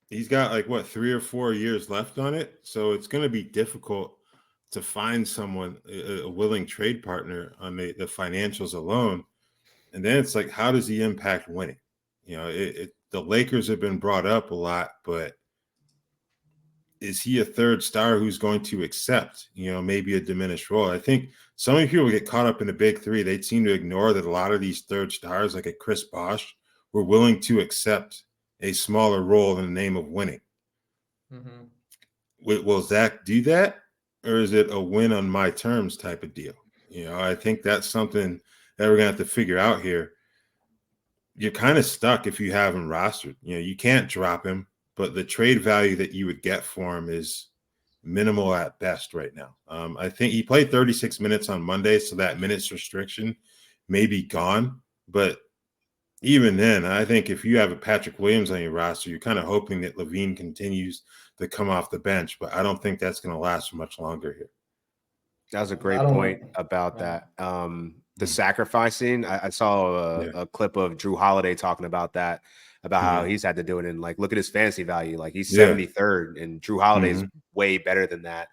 he's got like 3 or 4 years left on it, so it's going to be difficult to find someone, a willing trade partner on the financials alone. And then it's like, how does he impact winning? The Lakers have been brought up a lot, but is he a third star who's going to accept, maybe a diminished role? I think so many people get caught up in the big three. They seem to ignore that a lot of these third stars, like a Chris Bosh, were willing to accept a smaller role in the name of winning. Will Zach do that? Or is it a win on my terms type of deal? I think that's something that we're going to have to figure out here. You're kind of stuck if you have him rostered. You can't drop him, but the trade value that you would get for him is minimal at best right now. I think he played 36 minutes on Monday, so that minutes restriction may be gone. But even then, I think if you have a Patrick Williams on your roster, you're kind of hoping that LaVine continues to come off the bench, but I don't think that's going to last for much longer here. That was a great point about that. The sacrificing. I saw a clip of Drew Holiday talking about that, about how he's had to do it. And look at his fantasy value. He's 73rd, and Drew Holiday's way better than that.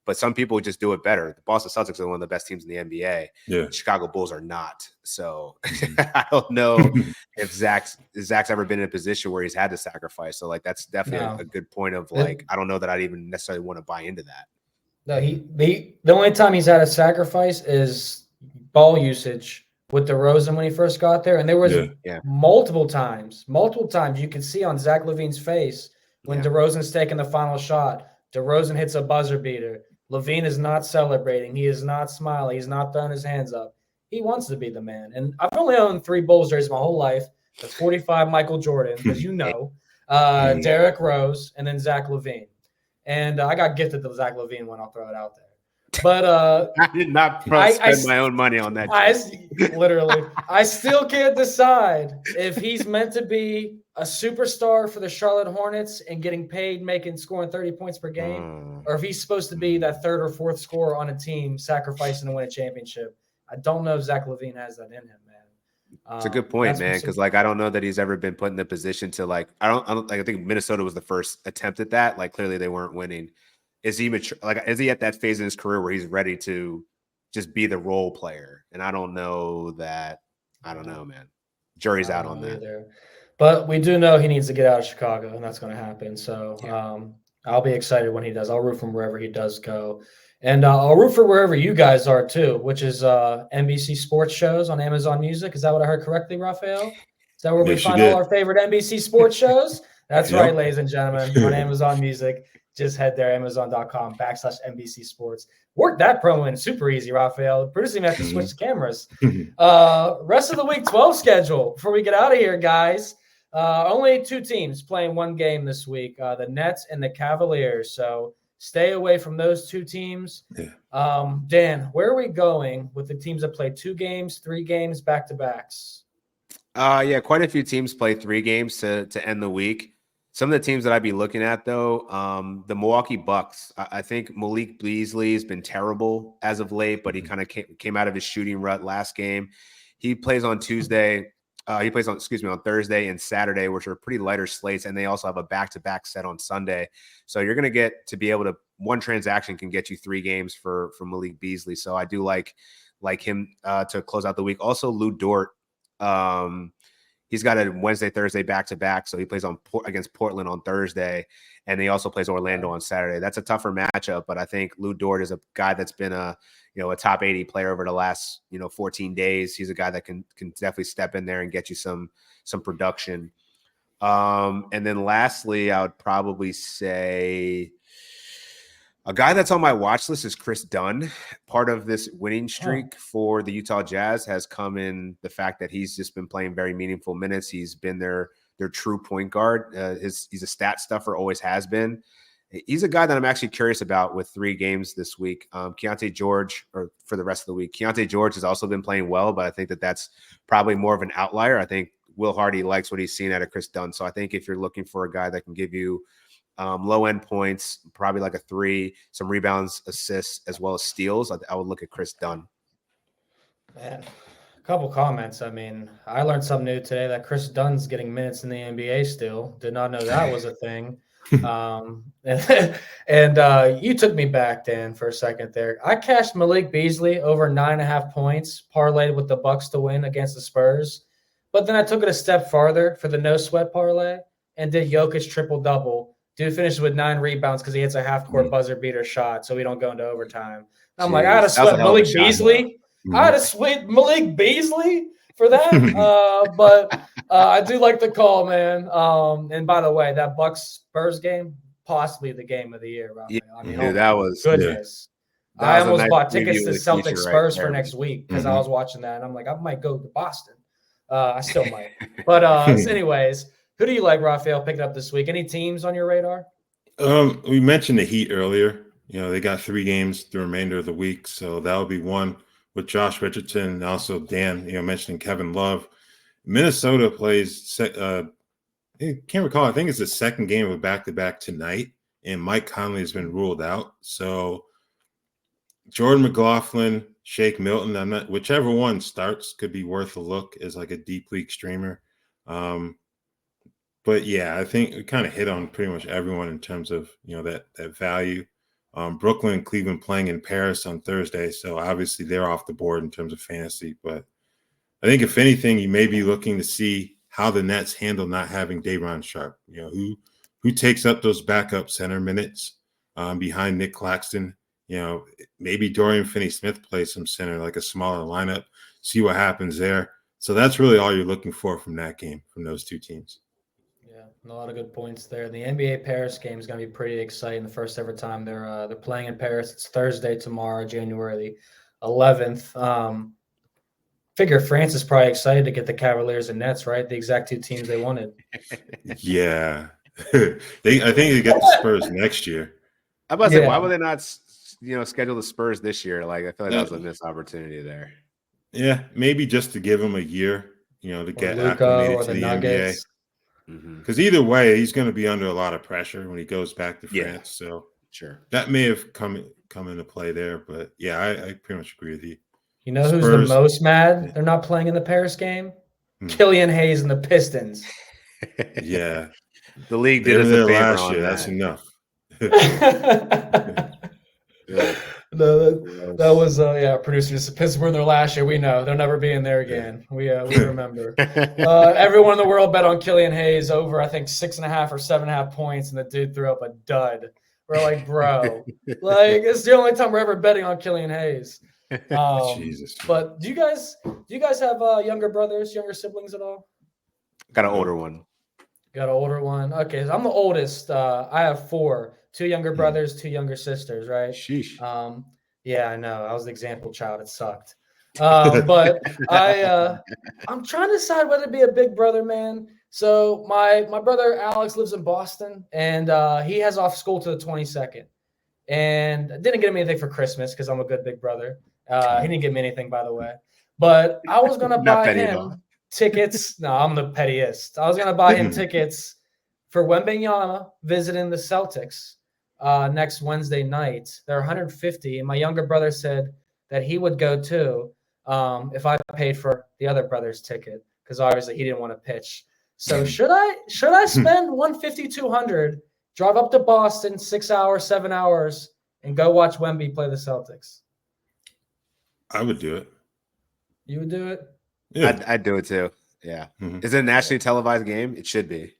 But some people just do it better. The Boston Celtics are one of the best teams in the NBA. Yeah. The Chicago Bulls are not. So I don't know if Zach's ever been in a position where he's had to sacrifice. So that's definitely a good point of I don't know that I'd even necessarily want to buy into that. No, the only time he's had a sacrifice is ball usage with DeRozan when he first got there. And there was multiple times you could see on Zach LaVine's face when DeRozan's taking the final shot. DeRozan hits a buzzer beater. LaVine is not celebrating. He is not smiling. He's not throwing his hands up. He wants to be the man. And I've only owned 3 Bulls jerseys my whole life. The 45 Michael Jordan, because Derrick Rose, and then Zach LaVine. And I got gifted the Zach LaVine one. I'll throw it out there. But I did not spend my own money on that. I still can't decide if he's meant to be a superstar for the Charlotte Hornets and getting paid, scoring 30 points per game, or if he's supposed to be that third or fourth scorer on a team, sacrificing to win a championship. I don't know if Zach LaVine has that in him, man. It's a good point, man, because I don't know that he's ever been put in the position to I think Minnesota was the first attempt at that. Clearly they weren't winning. Is he mature? Is he at that phase in his career where he's ready to just be the role player? And I don't know that. I don't know, man. Jury's out on that. Either. But we do know he needs to get out of Chicago, and that's going to happen. So I'll be excited when he does. I'll root for him wherever he does go. And I'll root for wherever you guys are too, which is NBC Sports shows on Amazon Music. Is that what I heard correctly, Raphael? Is that where we find all our favorite NBC Sports shows? That's right, ladies and gentlemen, on Amazon Music. Just head there, Amazon.com/NBC Sports. Work that promo in super easy, Raphael. Producing have to switch the cameras. Rest of the week 12 schedule. Before we get out of here, guys, only 2 teams playing 1 game this week, the Nets and the Cavaliers. So stay away from those 2 teams. Dan, where are we going with the teams that play 2 games, 3 games, back-to-backs? Quite a few teams play 3 games to end the week. Some of the teams that I'd be looking at, though, the Milwaukee Bucks. I think Malik Beasley has been terrible as of late, but he kind of came out of his shooting rut last game. He plays on Tuesday. He plays on Thursday and Saturday, which are pretty lighter slates, and they also have a back-to-back set on Sunday. So you're going to get to be able to – one transaction can get you 3 games for Malik Beasley. So I do like him to close out the week. Also, Lou Dort He's got a Wednesday, Thursday back-to-back, so he plays against Portland on Thursday, and he also plays Orlando on Saturday. That's a tougher matchup, but I think Lou Dort is a guy that's been a top 80 player over the last 14 days. He's a guy that can definitely step in there and get you some production. And then lastly, I would probably say a guy that's on my watch list is Chris Dunn. Part of this winning streak for the Utah Jazz has come in the fact that he's just been playing very meaningful minutes. He's been their true point guard. He's a stat stuffer, always has been. He's a guy that I'm actually curious about with 3 games this week. Keontae George, or for the rest of the week, Keontae George has also been playing well, but I think that's probably more of an outlier. I think Will Hardy likes what he's seen out of Chris Dunn. So I think if you're looking for a guy that can give you low-end points, probably like a 3, some rebounds, assists, as well as steals, I would look at Chris Dunn. Man, a couple comments. I mean, I learned something new today that Chris Dunn's getting minutes in the NBA still. Did not know that was a thing. And you took me back, Dan, for a second there. I cashed Malik Beasley over 9.5 points, parlayed with the Bucks to win against the Spurs. But then I took it a step farther for the no-sweat parlay and did Jokic triple-double. Dude finishes with 9 rebounds because he hits a half-court buzzer beater shot, so we don't go into overtime. And I'm like, I had to sweat Malik Beasley. I had to sweat Malik Beasley for that. But I do like the call, man. And by the way, that Bucks-Spurs game, possibly the game of the year. Yeah, I mean, that was goodness. Yeah. I almost bought tickets to Celtics Spurs for next week because Mm-hmm. I was watching that, and I'm like, I might go to Boston. I still might. But anyways, who do you like, Raphael, picking up this week? Any teams on your radar? We mentioned the Heat earlier. They got 3 games the remainder of the week, so that'll be one with Josh Richardson and also Dan, mentioning Kevin Love. Minnesota plays, I can't recall, I think it's the second game of a back-to-back tonight, and Mike Conley has been ruled out. So Jordan McLaughlin, Shake Milton, whichever one starts could be worth a look as like a deep league streamer. But yeah, I think we kind of hit on pretty much everyone in terms of, that value. Brooklyn and Cleveland playing in Paris on Thursday, so obviously they're off the board in terms of fantasy. But I think if anything, you may be looking to see how the Nets handle not having Day'Ron Sharpe. Who takes up those backup center minutes behind Nick Claxton. Maybe Dorian Finney-Smith plays some center, like a smaller lineup, see what happens there. So that's really all you're looking for from that game, from those 2 teams. Yeah, a lot of good points there. The NBA Paris game is going to be pretty exciting. The first ever time they're playing in Paris. It's Thursday tomorrow, January 11th. Figure France is probably excited to get the Cavaliers and Nets, right? The exact 2 teams they wanted. Yeah. I think they get the Spurs next year. I was about to say, why would they not schedule the Spurs this year? Like, I feel like that was a missed opportunity there. Yeah, maybe just to give him a year, to get acclimated to the NBA. Because either way, he's going to be under a lot of pressure when he goes back to France. So sure, that may have come into play there. But yeah, I pretty much agree with you. You know who's the most mad? They're not playing in the Paris game. Killian Hayes and the Pistons. Yeah, the league did us a favor last year. That's enough. That was producers. The Pistons were in there last year. We know they'll never be in there again. We remember. Everyone in the world bet on Killian Hayes over, I think, 6.5 or 7.5 points, and the dude threw up a dud. We're like, bro, like it's the only time we're ever betting on Killian Hayes. Jesus. But do you guys have younger brothers, younger siblings at all? Got an older one. Got an older one. Okay, so I'm the oldest. I have 4. 2 younger brothers, 2 younger sisters, right? Sheesh. Yeah, I know. I was the example child. It sucked. But I'm trying to decide whether to be a big brother, man. So my brother Alex lives in Boston, and he has off school to the 22nd. And I didn't get him anything for Christmas because I'm a good big brother. He didn't get me anything, by the way. But I was going to buy him tickets. No, I'm the pettiest. I was going to buy him tickets for Wembanyama visiting the Celtics next Wednesday night. They're 150, and my younger brother said that he would go too if I paid for the other brother's ticket because obviously he didn't want to pitch. So should I spend 150, 200, drive up to Boston 6 hours, 7 hours, and go watch Wemby play the Celtics? I would do it. You would do it? Yeah. I'd do it too. Yeah. Mhm. Is it a nationally televised game? It should be.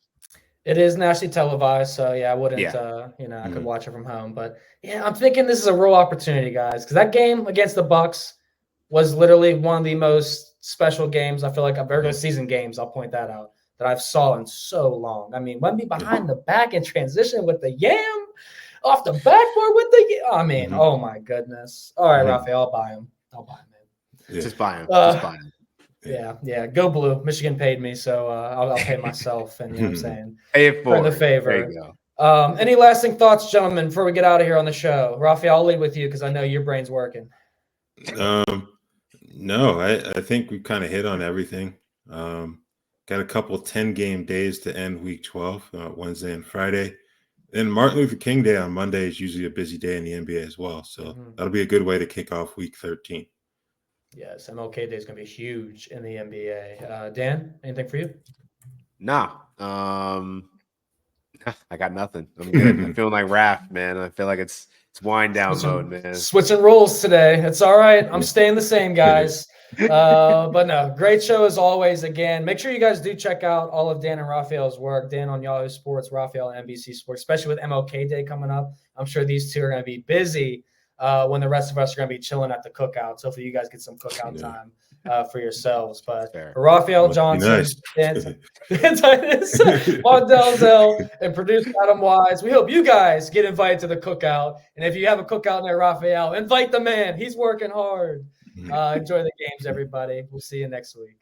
It is nationally televised, so yeah, I wouldn't, Yeah. I could watch it from home. But yeah, I'm thinking this is a real opportunity, guys, because that game against the Bucks was literally one of the most special games. I feel like regular season games. I'll point that out that I've saw in so long. I mean, Wemby behind the back in transition with the yam off the backboard with the. I mean, oh my goodness! All right, Raphael, I'll buy him. I'll buy him, man. Yeah. Just buy him. Just buy him. Yeah. Go Blue. Michigan paid me, so I'll pay myself. And you know what I'm saying? Pay it for the forward. favor. There you go. Any lasting thoughts, gentlemen, before we get out of here on the show? Raphael, I'll lead with you because I know your brain's working. No, I think we kind of hit on everything. Got a couple 10-game days to end week 12, Wednesday and Friday. Then Martin Luther King Day on Monday is usually a busy day in the NBA as well. So that'll be a good way to kick off week 13. Yes, MLK Day is going to be huge in the NBA. Dan, anything for you? No. I got nothing. I'm good. I'm feeling like Raph, man. I feel like it's wind down mode, man. Switching rules today. It's all right. I'm staying the same, guys. But no, great show as always. Again, make sure you guys do check out all of Dan and Raphael's work. Dan on Yahoo Sports, Raphael on NBC Sports, especially with MLK Day coming up. I'm sure these two are going to be busy when the rest of us are going to be chilling at the cookouts. Hopefully you guys get some cookout time for yourselves. But for Raphielle Johnson, Dan Titus, Vaughn Dalzell, and producer Adam Wise, we hope you guys get invited to the cookout. And if you have a cookout near Raphael, invite the man. He's working hard. Enjoy the games, everybody. We'll see you next week.